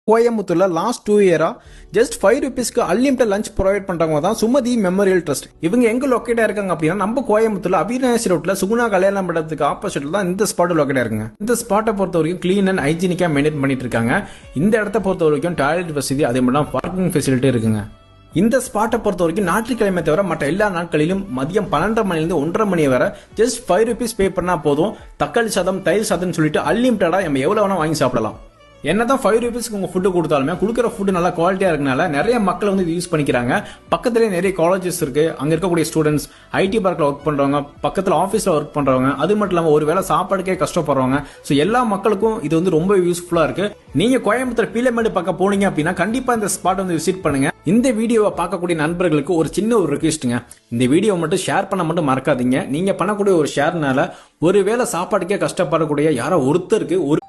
கோயம்புத்தூர்ல லாஸ்ட் 2 இயரா ஜஸ்ட் 5 ருபீஸ்க்கு அன்லிமிட்டட் லஞ்ச் ப்ரொவைட் பண்றவங்க தான் சுமதி மெமோரியல் ட்ரஸ்ட். இவங்க எங்க லொக்கேட்டா இருக்காங்க அப்படின்னா நம்ம கோயம்புத்தூர்ல அவிநாசி ரோட்ல சுகுணா கல்யாண மண்டபத்துக்கு ஆப்போசிட்ல தான் இந்த ஸ்பாட் லொக்கேட்டா இருக்குங்க. இந்த ஸ்பாட்டை பொறுத்த வரைக்கும் கிளீன் அண்ட் ஹைஜீனிக்கா மெயின்டைன் பண்ணிட்டு இருக்காங்க. இந்த இடத்த பொறுத்த வரைக்கும் டாய்லெட் வசதி அதே மட்டும் பார்க்கிங் ஃபெசிலிட்டி இருக்குங்க. இந்த ஸ்பாட்டை பொறுத்த வரைக்கும் ஞாயிற்றுக்கிழமை தவிர மற்ற எல்லா நாட்களிலும் மதியம் 12:30 மணிலிருந்து 1:30 மணி வரை ஜஸ்ட் 5 ருபீஸ் பே பண்ணா போதும். தக்காளி சாதம், தயிர் சாதம் சொல்லிட்டு அன்லிமிட்டடா நம்ம எவ்வளவு வேணா வாங்கி சாப்பிடலாம். என்னதான் 5 ருபீஸ்க்கு உங்க ஃபுட்டு கொடுத்தாலுமே கொடுக்குற ஃபுட் நல்லா குவாலிட்டியா இருக்கனால நிறைய மக்கள் வந்து யூஸ் பண்ணிக்கிறாங்க. பக்கத்துலேயே நிறைய காலேஜஸ் இருக்கு. அங்க இருக்கக்கூடிய ஸ்டூடெண்ட்ஸ், ஐடி பார்க்ல ஒர்க் பண்றவங்க, பக்கத்துல ஆஃபீஸ்ல ஒர்க் பண்றவங்க, அது மட்டும் இல்லாம ஒரு வேளை சாப்பாடுக்கே கஷ்டப்படுறவங்க, ஸோ எல்லா மக்களுக்கும் இது வந்து ரொம்ப யூஸ்ஃபுல்லா இருக்கு. நீங்க கோயம்புத்தூர் பீலமேடு பக்கம் போனீங்க அப்படின்னா கண்டிப்பா இந்த ஸ்பாட் வந்து விசிட் பண்ணுங்க. இந்த வீடியோவை பார்க்கக்கூடிய நண்பர்களுக்கு ஒரு சின்ன ஒரு ரிக்வெஸ்ட்டுங்க, இந்த வீடியோவை மட்டும் ஷேர் பண்ண மட்டும் மறக்காதீங்க. நீங்க பண்ணக்கூடிய ஒரு ஷேர்னால ஒருவேளை சாப்பாடுக்கே கஷ்டப்படக்கூடிய யாரோ ஒருத்தருக்கு ஒரு